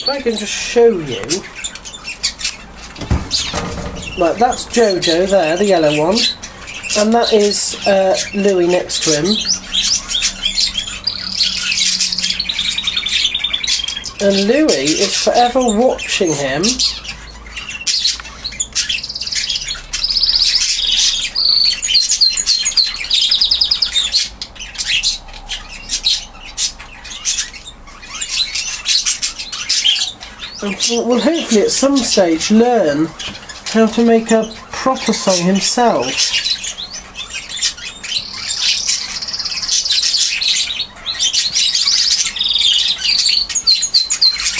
I can just show you. Right, that's Jojo there, the yellow one, and that is Louis next to him. And Louis is forever watching him. And will hopefully at some stage learn how to make a proper song himself.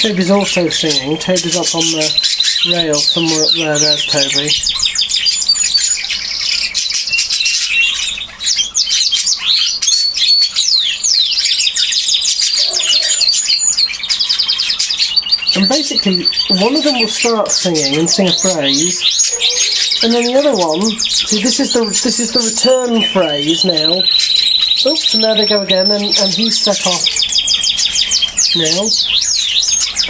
Toby's also singing. Toby's up on the rail somewhere up there. There's Toby. And basically, one of them will start singing and sing a phrase, and then the other one. See, this is the return phrase now. Oops, and there they go again, and he's set off now.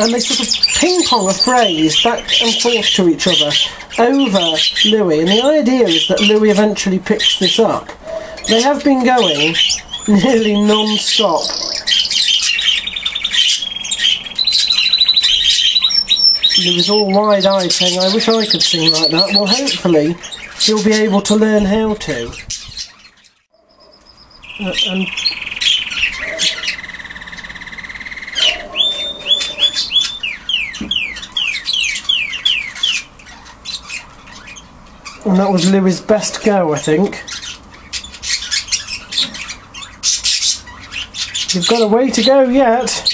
And they sort of ping-pong a phrase back and forth to each other over Louis. And the idea is that Louis eventually picks this up. They have been going nearly non-stop. He was all wide-eyed saying, I wish I could sing like that. Well, hopefully he'll be able to learn how to. And that was Louis' best go, I think. You've got a way to go yet.